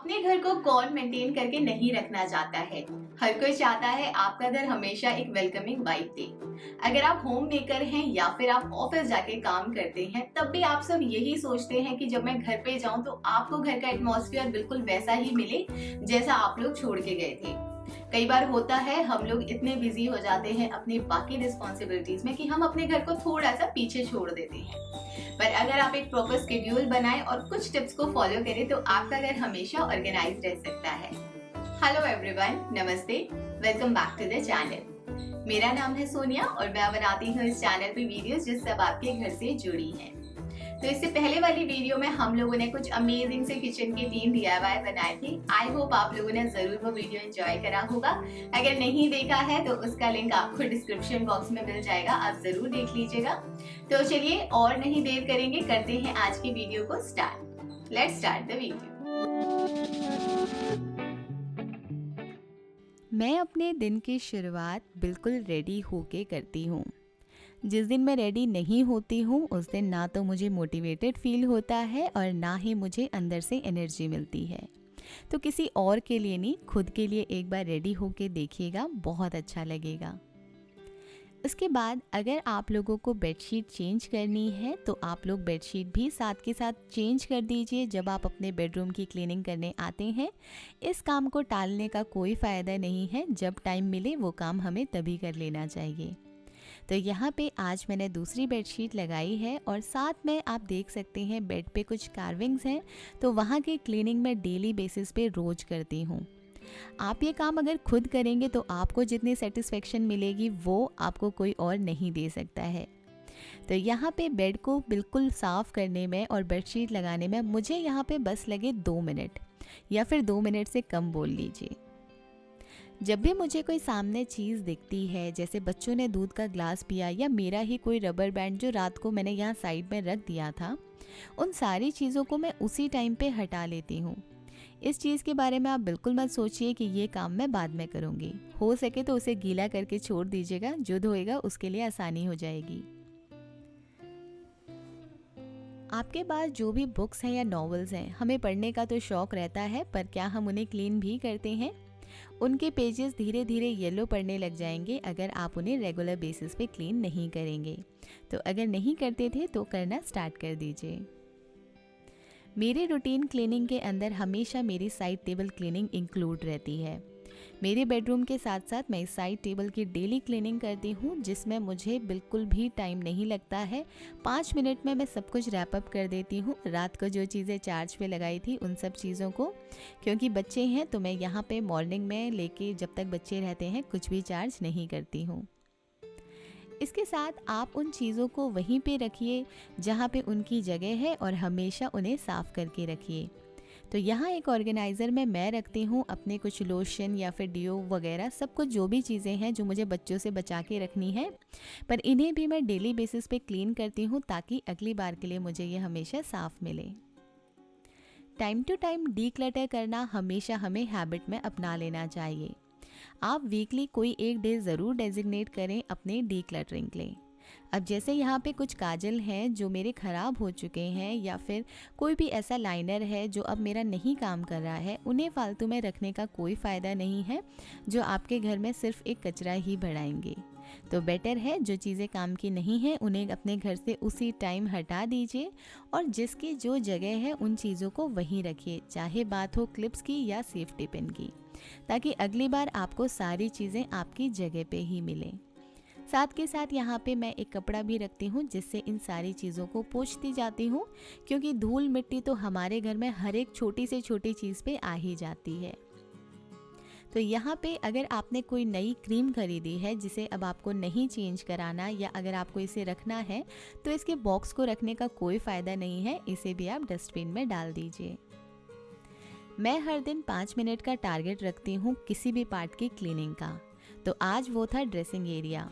अपने घर को कौन मेंटेन करके नहीं रखना चाहता है। हर कोई चाहता है आपका घर हमेशा एक वेलकमिंग वाइब दे। अगर आप होम मेकर हैं या फिर आप ऑफिस जाके काम करते हैं, तब भी आप सब यही सोचते हैं कि जब मैं घर पे जाऊं तो आपको घर का एटमॉस्फेयर बिल्कुल वैसा ही मिले जैसा आप लोग छोड़ के गए थे। कई बार होता है हम लोग इतने बिजी हो जाते हैं अपनी बाकी रिस्पॉन्सिबिलिटीज में कि हम अपने घर को थोड़ा सा पीछे छोड़ देते हैं। पर अगर आप एक प्रॉपर शेड्यूल बनाएं और कुछ टिप्स को फॉलो करें तो आपका घर हमेशा ऑर्गेनाइज्ड रह सकता है। हेलो एवरीवन, नमस्ते, welcome back to the channel. मेरा नाम है सोनिया और मैं बनाती हूँ इस चैनल पे वीडियोस जो सब आपके घर से जुड़ी हैं। तो इससे पहले वाली वीडियो में हम लोगों ने कुछ अमेजिंग से किचन के 3 DIY बनाए थे। आई होप आप लोगों ने जरूर वो वीडियो एंजॉय करा होगा। अगर नहीं देखा है तो उसका लिंक आपको डिस्क्रिप्शन बॉक्स में मिल जाएगा, आप जरूर देख लीजिएगा। तो चलिए और नहीं देर करेंगे, करते हैं आज की वीडियो को start. Let's start the video. मैं अपने दिन की शुरुआत बिल्कुल रेडी होके करती हूँ। जिस दिन मैं रेडी नहीं होती हूँ उस दिन ना तो मुझे मोटिवेटेड फील होता है और ना ही मुझे अंदर से एनर्जी मिलती है। तो किसी और के लिए नहीं, खुद के लिए एक बार रेडी होके देखिएगा, बहुत अच्छा लगेगा। उसके बाद अगर आप लोगों को बेडशीट चेंज करनी है तो आप लोग बेडशीट भी साथ के साथ चेंज कर दीजिए जब आप अपने बेडरूम की क्लीनिंग करने आते हैं। इस काम को टालने का कोई फ़ायदा नहीं है, जब टाइम मिले वो काम हमें तभी कर लेना चाहिए। तो यहाँ पे आज मैंने दूसरी बेडशीट लगाई है और साथ में आप देख सकते हैं बेड पे कुछ कार्विंग्स हैं, तो वहाँ की क्लीनिंग मैं डेली बेसिस पे रोज़ करती हूँ। आप ये काम अगर खुद करेंगे तो आपको जितनी सेटिस्फेक्शन मिलेगी वो आपको कोई और नहीं दे सकता है। तो यहाँ पे बेड को बिल्कुल साफ़ करने में और बेडशीट लगाने में मुझे यहाँ पे बस लगे 2 मिनट या फिर 2 मिनट से कम बोल लीजिए। जब भी मुझे कोई सामने चीज़ दिखती है, जैसे बच्चों ने दूध का ग्लास पिया या मेरा ही कोई रबर बैंड जो रात को मैंने यहाँ साइड में रख दिया था, उन सारी चीज़ों को मैं उसी टाइम पे हटा लेती हूँ। इस चीज़ के बारे में आप बिल्कुल मत सोचिए कि ये काम मैं बाद में करूँगी। हो सके तो उसे गीला करके छोड़ दीजिएगा, जो धोएगा उसके लिए आसानी हो जाएगी। आपके पास जो भी बुक्स हैं या नॉवेल्स हैं, हमें पढ़ने का तो शौक़ रहता है, पर क्या हम उन्हें क्लीन भी करते हैं? उनके पेजेस धीरे धीरे येलो पड़ने लग जाएंगे अगर आप उन्हें रेगुलर बेसिस पे क्लीन नहीं करेंगे। तो अगर नहीं करते थे तो करना स्टार्ट कर दीजिए। मेरे रूटीन क्लीनिंग के अंदर हमेशा मेरी साइड टेबल क्लीनिंग इंक्लूड रहती है। मेरे बेडरूम के साथ साथ मैं इस साइड टेबल की डेली क्लीनिंग करती हूँ, जिसमें मुझे बिल्कुल भी टाइम नहीं लगता है। 5 मिनट में मैं सब कुछ रैप अप कर देती हूँ। रात को जो चीज़ें चार्ज पे लगाई थी उन सब चीज़ों को, क्योंकि बच्चे हैं तो मैं यहाँ पे मॉर्निंग में लेके जब तक बच्चे रहते हैं कुछ भी चार्ज नहीं करती हूँ। इसके साथ आप उन चीज़ों को वहीं पे रखिए जहाँ पे उनकी जगह है और हमेशा उन्हें साफ़ करके रखिए। तो यहाँ एक ऑर्गेनाइज़र में मैं रखती हूँ अपने कुछ लोशन या फिर डिओ वगैरह, सब कुछ जो भी चीज़ें हैं जो मुझे बच्चों से बचा के रखनी है, पर इन्हें भी मैं डेली बेसिस पे क्लीन करती हूँ ताकि अगली बार के लिए मुझे ये हमेशा साफ़ मिले। टाइम टू टाइम डीक्लटर करना हमेशा हमें हैबिट में अपना लेना चाहिए। आप वीकली कोई एक डे ज़रूर डेजिग्नेट करें अपने डीक्लटरिंग के लिए। अब जैसे यहाँ पे कुछ काजल हैं जो मेरे ख़राब हो चुके हैं या फिर कोई भी ऐसा लाइनर है जो अब मेरा नहीं काम कर रहा है, उन्हें फालतू में रखने का कोई फ़ायदा नहीं है, जो आपके घर में सिर्फ एक कचरा ही बढ़ाएंगे। तो बेटर है जो चीज़ें काम की नहीं हैं उन्हें अपने घर से उसी टाइम हटा दीजिए और जिसकी जो जगह है उन चीज़ों को वहीं रखिए, चाहे बात हो क्लिप्स की या सेफ्टी पिन की, ताकि अगली बार आपको सारी चीज़ें आपकी जगह पे ही मिलें। साथ के साथ यहाँ पे मैं एक कपड़ा भी रखती हूँ जिससे इन सारी चीज़ों को पोंछती जाती हूँ, क्योंकि धूल मिट्टी तो हमारे घर में हर एक छोटी से छोटी चीज़ पे आ ही जाती है। तो यहाँ पे अगर आपने कोई नई क्रीम खरीदी है जिसे अब आपको नहीं चेंज कराना या अगर आपको इसे रखना है तो इसके बॉक्स को रखने का कोई फ़ायदा नहीं है, इसे भी आप डस्टबिन में डाल दीजिए। मैं हर दिन 5 मिनट का टारगेट रखती हूँ किसी भी पार्ट की क्लीनिंग का, तो आज वो था ड्रेसिंग एरिया।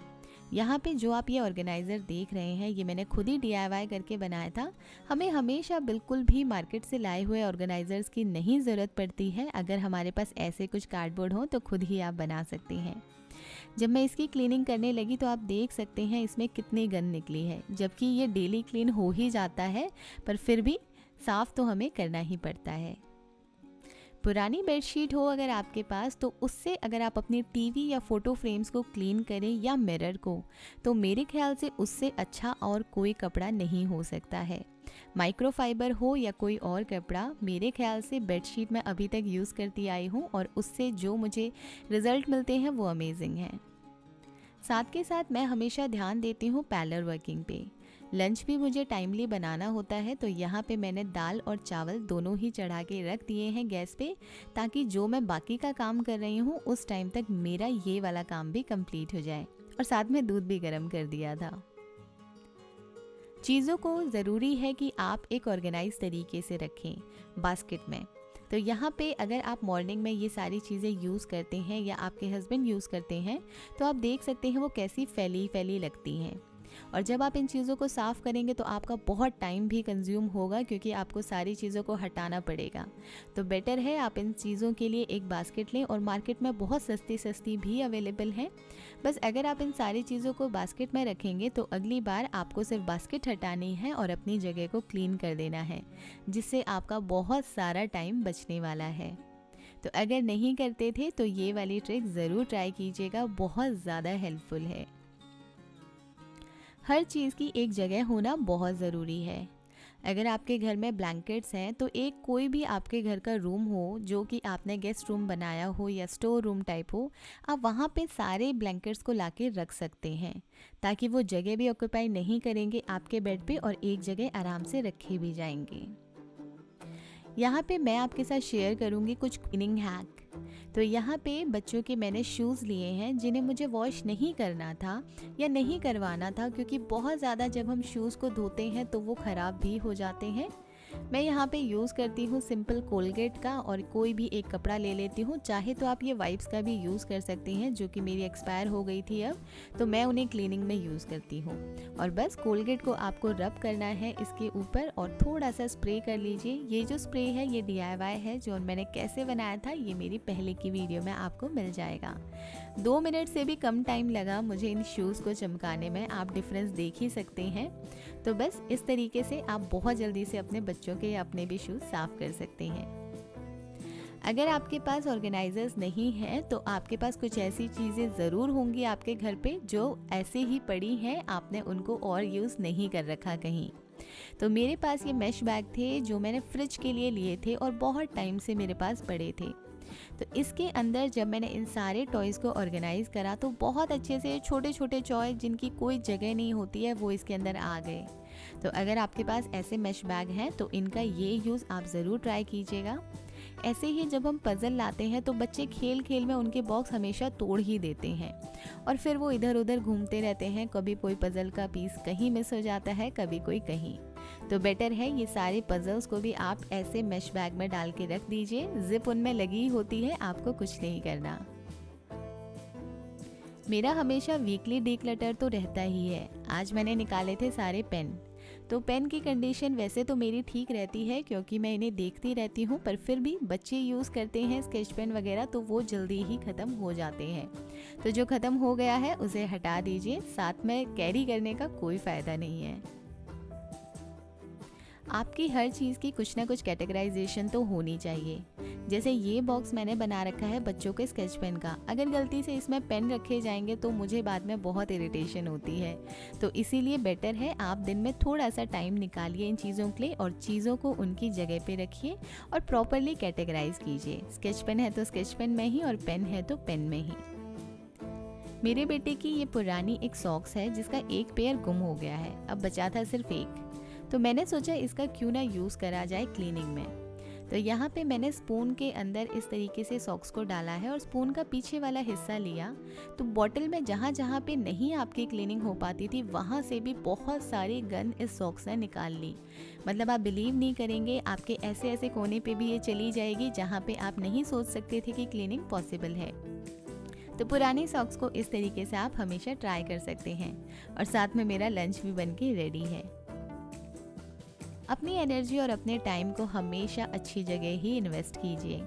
यहाँ पे जो आप ये ऑर्गेनाइज़र देख रहे हैं ये मैंने खुद ही DIY करके बनाया था। हमें हमेशा बिल्कुल भी मार्केट से लाए हुए ऑर्गेनाइज़र्स की नहीं ज़रूरत पड़ती है। अगर हमारे पास ऐसे कुछ कार्डबोर्ड हो तो खुद ही आप बना सकती हैं। जब मैं इसकी क्लीनिंग करने लगी तो आप देख सकते हैं इसमें कितनी गंद निकली है, जबकि ये डेली क्लीन हो ही जाता है, पर फिर भी साफ़ तो हमें करना ही पड़ता है। पुरानी बेडशीट हो अगर आपके पास, तो उससे अगर आप अपनी टीवी या फ़ोटो फ्रेम्स को क्लीन करें या मिरर को, तो मेरे ख्याल से उससे अच्छा और कोई कपड़ा नहीं हो सकता है। माइक्रोफाइबर हो या कोई और कपड़ा, मेरे ख्याल से बेडशीट मैं अभी तक यूज़ करती आई हूँ और उससे जो मुझे रिज़ल्ट मिलते हैं वो अमेजिंग हैं। साथ के साथ मैं हमेशा ध्यान देती हूँ पैरेलल वर्किंग पे। लंच भी मुझे टाइमली बनाना होता है, तो यहाँ पे मैंने दाल और चावल दोनों ही चढ़ा के रख दिए हैं गैस पे, ताकि जो मैं बाकी का काम कर रही हूँ उस टाइम तक मेरा ये वाला काम भी कंप्लीट हो जाए। और साथ में दूध भी गर्म कर दिया था। चीज़ों को ज़रूरी है कि आप एक ऑर्गेनाइज तरीके से रखें बास्केट में। तो यहाँ पे अगर आप मॉर्निंग में ये सारी चीज़ें यूज़ करते हैं या आपके हस्बैंड यूज़ करते हैं, तो आप देख सकते हैं वो कैसी फैली फैली लगती हैं। और जब आप इन चीज़ों को साफ़ करेंगे तो आपका बहुत टाइम भी कंज्यूम होगा, क्योंकि आपको सारी चीज़ों को हटाना पड़ेगा। तो बेटर है आप इन चीज़ों के लिए एक बास्केट लें, और मार्केट में बहुत सस्ती सस्ती भी अवेलेबल हैं। बस अगर आप इन सारी चीज़ों को बास्केट में रखेंगे तो अगली बार आपको सिर्फ बास्केट हटानी है और अपनी जगह को क्लीन कर देना है, जिससे आपका बहुत सारा टाइम बचने वाला है। तो अगर नहीं करते थे तो ये वाली ट्रिक ज़रूर ट्राई कीजिएगा, बहुत ज़्यादा हेल्पफुल है। हर चीज़ की एक जगह होना बहुत ज़रूरी है। अगर आपके घर में ब्लैंकेट्स हैं तो एक कोई भी आपके घर का रूम हो जो कि आपने गेस्ट रूम बनाया हो या स्टोर रूम टाइप हो, आप वहाँ पे सारे ब्लैंकेट्स को लाके रख सकते हैं, ताकि वो जगह भी ऑक्यूपाई नहीं करेंगे आपके बेड पे और एक जगह आराम से रखे भी जाएंगे। यहाँ पे मैं आपके साथ शेयर करूँगी कुछ क्लीनिंग हैक। तो यहाँ पे बच्चों के मैंने शूज़ लिए हैं जिन्हें मुझे वॉश नहीं करना था या नहीं करवाना था, क्योंकि बहुत ज़्यादा जब हम शूज़ को धोते हैं तो वो ख़राब भी हो जाते हैं। मैं यहाँ पे यूज़ करती हूँ सिंपल कोलगेट का, और कोई भी एक कपड़ा ले लेती हूँ। चाहे तो आप ये वाइप्स का भी यूज़ कर सकते हैं, जो कि मेरी एक्सपायर हो गई थी अब, तो मैं उन्हें क्लीनिंग में यूज़ करती हूँ। और बस कोलगेट को आपको रब करना है इसके ऊपर और थोड़ा सा स्प्रे कर लीजिए। ये जो स्प्रे है ये DIY है, जो मैंने कैसे बनाया था ये मेरी पहले की वीडियो में आपको मिल जाएगा। 2 मिनट से भी कम टाइम लगा मुझे इन शूज़ को चमकाने में, आप डिफरेंस देख ही सकते हैं। तो बस इस तरीके से आप बहुत जल्दी से अपने बच्चों के या अपने भी शूज़ साफ़ कर सकते हैं। अगर आपके पास ऑर्गेनाइजर्स नहीं हैं तो आपके पास कुछ ऐसी चीज़ें ज़रूर होंगी आपके घर पे जो ऐसे ही पड़ी हैं, आपने उनको और यूज़ नहीं कर रखा कहीं। तो मेरे पास ये मैश बैग थे जो मैंने फ्रिज के लिए लिए थे और बहुत टाइम से मेरे पास पड़े थे। तो इसके अंदर जब मैंने इन सारे टॉयज़ को ऑर्गेनाइज़ करा तो बहुत अच्छे से छोटे छोटे टॉय जिनकी कोई जगह नहीं होती है वो इसके अंदर आ गए। तो अगर आपके पास ऐसे मैश बैग हैं तो इनका ये यूज़ आप ज़रूर ट्राई कीजिएगा। ऐसे ही जब हम पज़ल लाते हैं तो बच्चे खेल खेल में उनके बॉक्स हमेशा तोड़ ही देते हैं और फिर वो इधर उधर घूमते रहते हैं। कभी कोई पज़ल का पीस कहीं मिस हो जाता है, कभी कोई कहीं। तो बेटर है ये सारे पज़ल्स को भी आप ऐसे मैश बैग में डाल के रख दीजिए। जिप उनमें लगी होती है, आपको कुछ नहीं करना। मेरा हमेशा वीकली डिक्लटर तो रहता ही है। आज मैंने निकाले थे सारे पेन। तो पेन की कंडीशन वैसे तो मेरी ठीक रहती है क्योंकि मैं इन्हें देखती रहती हूँ, पर फिर भी बच्चे यूज़ करते हैं स्केच पेन वगैरह तो वो जल्दी ही ख़त्म हो जाते हैं। तो जो ख़त्म हो गया है उसे हटा दीजिए, साथ में कैरी करने का कोई फ़ायदा नहीं है। आपकी हर चीज़ की कुछ ना कुछ कैटेगराइजेशन तो होनी चाहिए। जैसे ये बॉक्स मैंने बना रखा है बच्चों के स्केच पेन का। अगर गलती से इसमें पेन रखे जाएंगे तो मुझे बाद में बहुत इरिटेशन होती है। तो इसीलिए बेटर है आप दिन में थोड़ा सा टाइम निकालिए इन चीज़ों के लिए और चीज़ों को उनकी जगह पे रखिए और प्रॉपरली कैटेगराइज कीजिए। स्केच पेन है तो स्केच पेन में ही और पेन है तो पेन में ही। मेरे बेटे की ये पुरानी एक सॉक्स है जिसका एक पेयर गुम हो गया है, अब बचा था सिर्फ एक। तो मैंने सोचा इसका क्यों ना यूज़ करा जाए क्लीनिंग में। तो यहाँ पे मैंने स्पून के अंदर इस तरीके से सॉक्स को डाला है और स्पून का पीछे वाला हिस्सा लिया। तो बॉटल में जहाँ जहाँ पे नहीं आपकी क्लीनिंग हो पाती थी वहाँ से भी बहुत सारी गंद इस सॉक्स ने निकाल ली। मतलब आप बिलीव नहीं करेंगे, आपके ऐसे ऐसे कोने पे भी ये चली जाएगी जहाँ पे आप नहीं सोच सकते थे कि क्लीनिंग पॉसिबल है। तो पुरानी सॉक्स को इस तरीके से आप हमेशा ट्राई कर सकते हैं। और साथ में मेरा लंच भी बन के रेडी है। अपनी एनर्जी और अपने टाइम को हमेशा अच्छी जगह ही इन्वेस्ट कीजिए।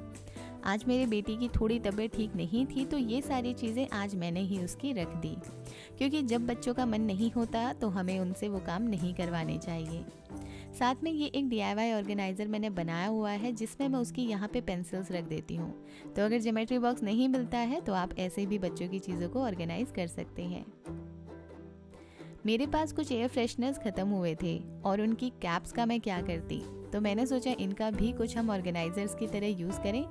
आज मेरे बेटी की थोड़ी तबीयत ठीक नहीं थी तो ये सारी चीज़ें आज मैंने ही उसकी रख दी, क्योंकि जब बच्चों का मन नहीं होता तो हमें उनसे वो काम नहीं करवाने चाहिए। साथ में ये एक DIY ऑर्गेनाइज़र मैंने बनाया हुआ है जिसमें मैं उसकी यहाँ पे पेंसिल्स रख देती हूँ। तो अगर ज्योमेट्री बॉक्स नहीं मिलता है तो आप ऐसे भी बच्चों की चीज़ों को ऑर्गेनाइज कर सकते हैं। मेरे पास कुछ एयर फ्रेशनर्स ख़त्म हुए थे और उनकी कैप्स का मैं क्या करती, तो मैंने सोचा इनका भी कुछ हम ऑर्गेनाइजर्स की तरह यूज़ करें।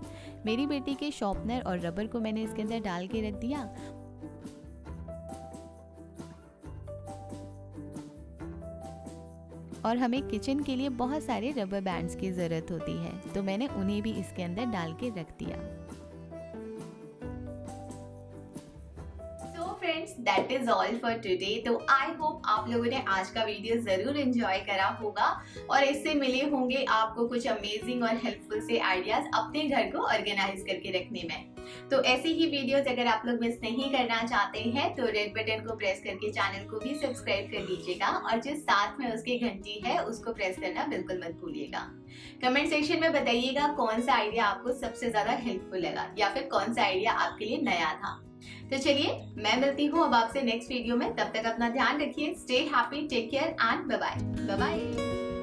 मेरी बेटी के शॉर्पनर और रबर को मैंने इसके अंदर डाल के रख दिया। और हमें किचन के लिए बहुत सारे रबर बैंड्स की ज़रूरत होती है, तो मैंने उन्हें भी इसके अंदर डाल के रख दिया। Friends, that is all for today. तो आई होप आप लोगों ने आज का वीडियो जरूर एंजॉय करा होगा और इससे मिले होंगे आपको कुछ अमेजिंग और हेल्पफुल से आइडियाज अपने घर को ऑर्गेनाइज करके रखने में। तो ऐसी ही वीडियोस अगर आप लोग मिस नहीं करना चाहते हैं तो रेड बटन को प्रेस करके चैनल को भी सब्सक्राइब कर लीजिएगा और जो साथ में उसकी घंटी है उसको प्रेस करना बिल्कुल मत भूलिएगा। कमेंट सेक्शन में बताइएगा कौन सा आइडिया आपको सबसे ज्यादा हेल्पफुल लगा या फिर कौन सा आइडिया आपके लिए नया था। तो चलिए, मैं मिलती हूँ अब आपसे नेक्स्ट वीडियो में। तब तक अपना ध्यान रखिए। Stay happy, take care and bye bye.